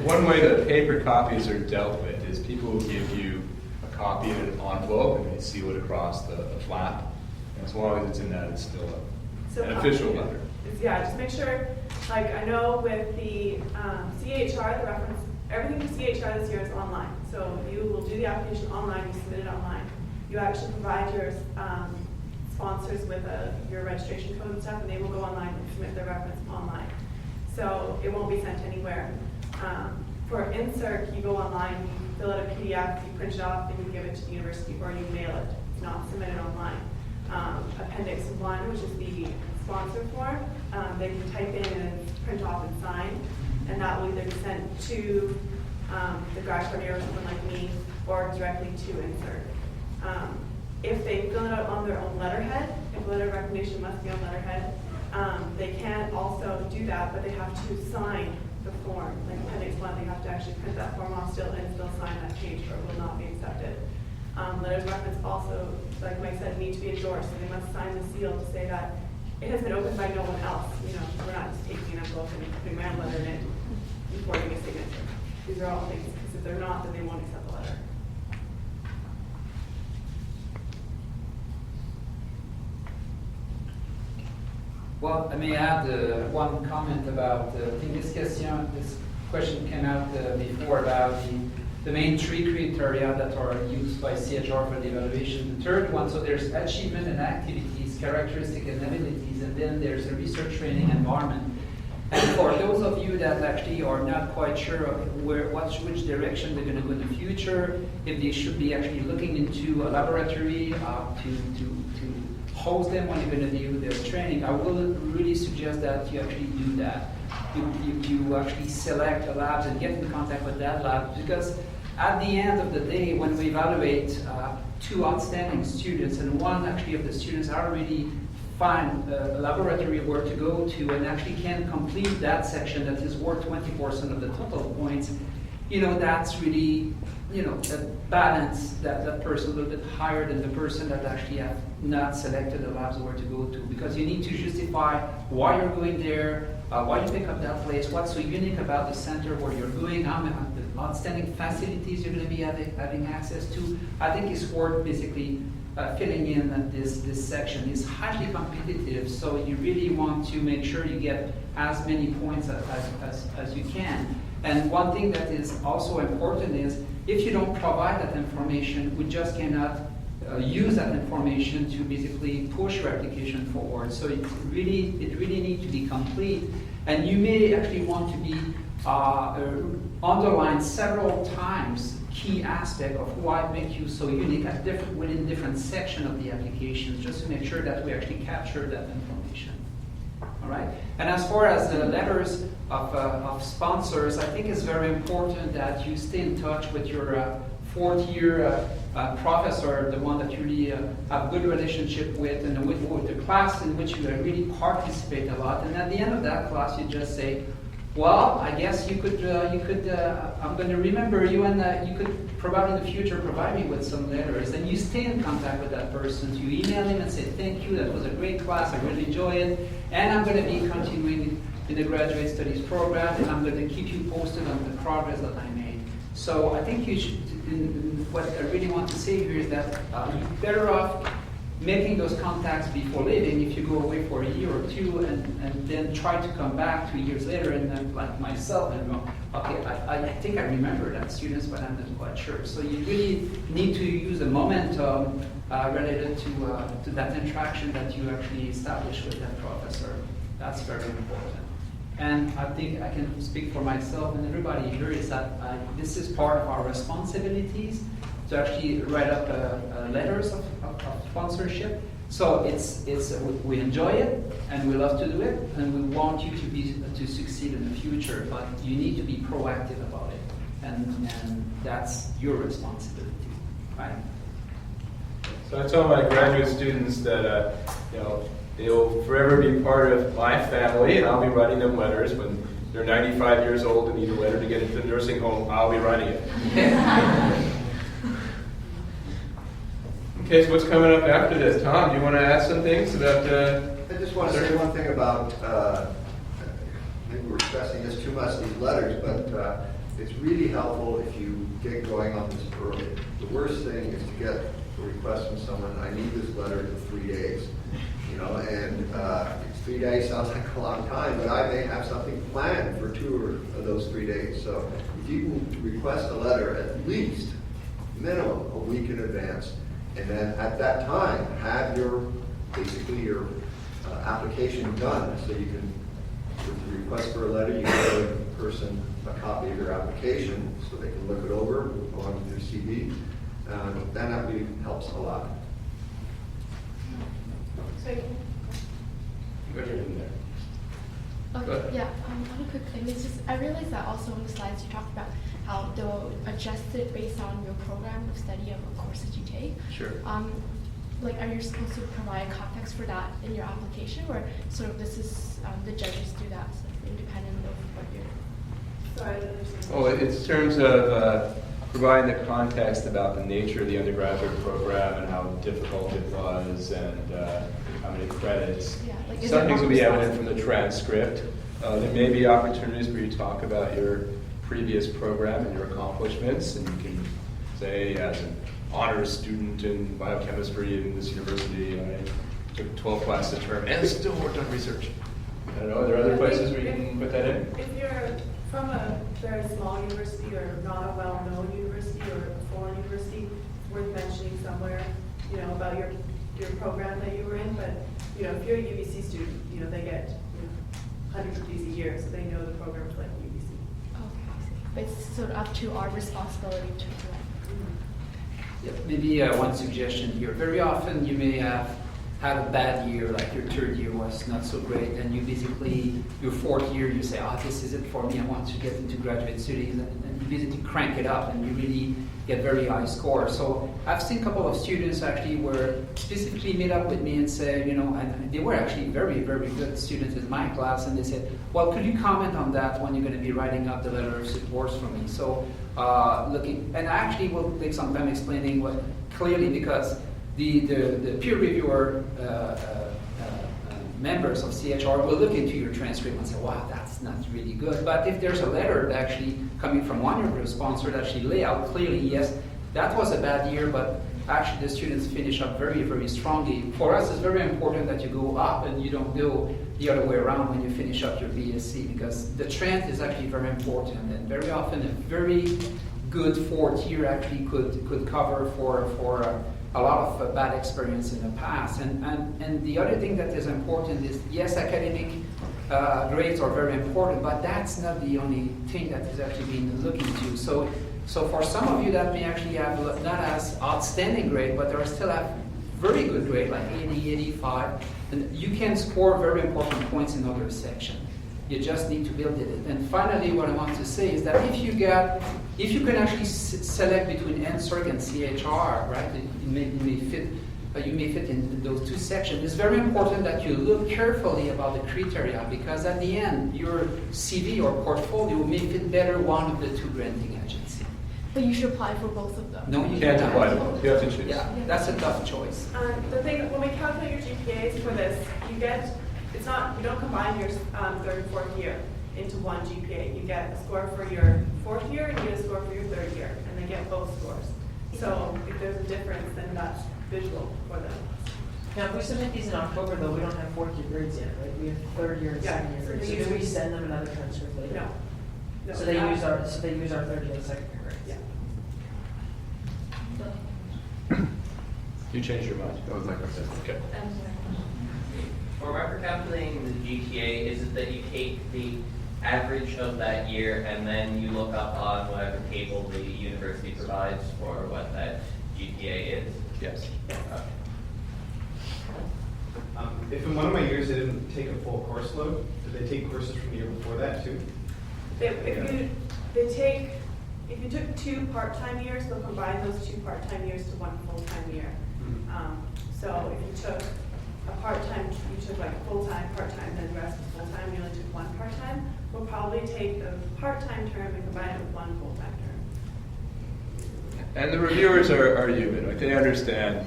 One way that paper copies are dealt with is people will give you a copy of an envelope and they seal it across the flap. And as long as it's in that, it's still an official letter. Yeah, just make sure, like I know with the CHR, the reference, everything for CHR this year is online. So you will do the application online, you submit it online. You actually provide your sponsors with your registration code and stuff, and they will go online and submit their reference online. So it won't be sent anywhere. For insert, you go online, you fill out a PDF, you print it off, and you give it to the university, or you mail it. It's not submitted online. Appendix 1, which is the sponsor form, they can type in and print off and sign, and that will either be sent to the grad coordinator or someone like me, or directly to insert. If they fill it out on their own letterhead, if letter of recommendation must be on letterhead, they can also do that, but they have to sign the form. Like appendix 1, they have to actually print that form off still and still sign that change, or it will not be accepted. Letters of reference also, like Mike said, need to be endorsed, and they must sign the seal to say that it has been opened by no one else. You know, we're not just taking an envelope and putting my own letter in it before getting a signature. These are all things, because if they're not, then they won't accept the letter. Well, I may add one comment about, I think this question came out before about the main 3 criteria that are used by CHR for the evaluation. The third one, so there's achievement and activities, characteristic and abilities, and then there's a research training environment. And for those of you that actually are not quite sure of which direction they're going to go in the future, if they should be actually looking into a laboratory to host them when you're going to do their training, I will really suggest that you actually do that. You actually select the labs and get in contact with that lab, because at the end of the day, when we evaluate 2 outstanding students, and one actually of the students already find a laboratory where to go to and actually can complete that section that is worth 20% of the total points, you know, that's really, you know, that balance that person a little bit higher than the person that actually have not selected the labs where to go to, because you need to justify why you're going there, why you pick up that place, what's so unique about the center where you're going, how many outstanding facilities you're going to be having access to. I think it's worth basically filling in that this section is highly competitive, so you really want to make sure you get as many points as you can. And one thing that is also important is, if you don't provide that information, we just cannot use that information to basically push your application forward. So it really needs to be complete. And you may actually want to be underline several times key aspect of what makes you so unique at within different sections of the applications, just to make sure that we actually capture that information. All right. And as far as the letters of sponsors, I think it's very important that you stay in touch with your fourth-year professor, the one that you really have a good relationship with, and with the class in which you really participate a lot. And at the end of that class, you just say, well, I guess you could, I'm going to remember you, and you could probably in the future provide me with some letters. And you stay in contact with that person. So you email him and say, thank you, that was a great class, I really enjoyed it, and I'm going to be continuing in the graduate studies program, and I'm going to keep you posted on the progress that I made. So I think you should, what I really want to say here is that you're better off making those contacts before leaving. If you go away for a year or two and then try to come back 2 years later, and then like myself, and go, okay, I think I remember that students, but I'm not quite sure. So you really need to use the momentum related to that interaction that you actually establish with that professor. That's very important. And I think I can speak for myself and everybody here is that this is part of our responsibilities to actually write up letters of sponsorship. So we enjoy it and we love to do it, and we want you to succeed in the future. But you need to be proactive about it, and that's your responsibility, right? So I tell my graduate students that they'll forever be part of my family, and I'll be writing them letters. When they're 95 years old and need a letter to get into the nursing home, I'll be writing it. Okay, so what's coming up after this? Tom, do you want to ask some things about... I just want to say one thing about maybe we're stressing this too much, these letters, but it's really helpful if you get going on this early. The worst thing is to get a request from someone, I need this letter in 3 days. You know, and 3 days sounds like a long time, but I may have something planned for 2 of those 3 days. So if you can request a letter at least, minimum, a week in advance, and then at that time, have basically your application done, so you can, with the request for a letter, you can give the person a copy of your application, so they can look it over, go on to their CV. Then that really helps a lot. So you Go ahead in there. Go Okay, ahead. yeah, one quick thing. It's just, I realized that also on the slides you talked about how they'll adjust it based on your program of study of a course that you take. Sure. Like, are you supposed to provide context for that in your application, or sort of this is, the judges do that sort of independent of what you're... sorry, I didn't understand. Oh, it's in terms of providing the context about the nature of the undergraduate program and how difficult it was and how many credits. Yeah, like, is Some it things will be evident from responsible? the transcript. There may be opportunities where you talk about your previous program and your accomplishments, and you can say, as an honors student in biochemistry in this university, I took 12 classes a term and still worked on research. I don't know, are there other places where you can put that in? If you're from a very small university or not a well-known university or a foreign university, it's worth mentioning somewhere, you know, about your program that you were in. But, you know, if you're a UBC student, you know, they get hundreds of these a year, so they know the programs like UBC. Okay, I see. But it's sort of up to our responsibility to provide. Yeah, maybe one suggestion here. Very often you may have had a bad year, like your third year was not so great, and you basically, your fourth year, you say, this is it for me, I want to get into graduate studies, and you basically crank it up, and you really get very high scores. So I've seen a couple of students actually were specifically meet up with me and say, you know, and they were actually very, very good students in my class, and they said, well, could you comment on that when you're going to be writing up the letter of support for me? So looking, and I actually will take some time explaining what clearly, because the peer reviewer members of CHR will look into your transcript and say, wow, that's not really good. But if there's a letter that actually coming from one of your sponsors that actually lay out clearly, yes, that was a bad year, but actually the students finish up very, very strongly. For us, it's very important that you go up and you don't go the other way around when you finish up your BSc, because the trend is actually very important, and very often a very good fourth year actually could cover for a lot of bad experience in the past. And the other thing that is important is, yes, academic grades are very important, but that's not the only thing that is actually being looked into. So for some of you that may actually have not as outstanding grade, but they still have very good grade, like 80, 85, and you can score very important points in other sections. You just need to build it. And finally, what I want to say is that if you can actually select between NSERC and CHR, right? You may fit in those two sections. It's very important that you look carefully about the criteria, because at the end, your CV or portfolio may fit better one of the two granting agencies. But you should apply for both of them. No, you Can't cannot. apply to both. You have to choose. Yeah, that's a tough choice. The thing, when we calculate your GPAs for this, you don't combine your third and fourth year into one GPA. You get a score for your fourth year and you get a score for your third year, and they get both scores. So if there's a difference, then that's visual for them. Now, if we submit these in October, though, we don't have fourth year grades yet, right? We have third year and Yeah, second year so grades. they So do we use- send them another transcript later? No. No. So they use our third year and second year grades? Yeah. You changed your mind? That was my question. Okay. For calculating the GPA, is it that you take the average of that year and then you look up on whatever table the university provides for what that GPA is? Yes. If in one of my years they didn't take a full course load, did they take courses from the year before that too? If you took 2 part-time years, they'll combine those 2 part-time years to 1 full-time year. So if you took a part-time, you took like full-time, part-time, then the rest was full-time, you only took 1 part-time, we'll probably take the part-time term and combine it with 1 full-time term. And the reviewers are human, right? They understand,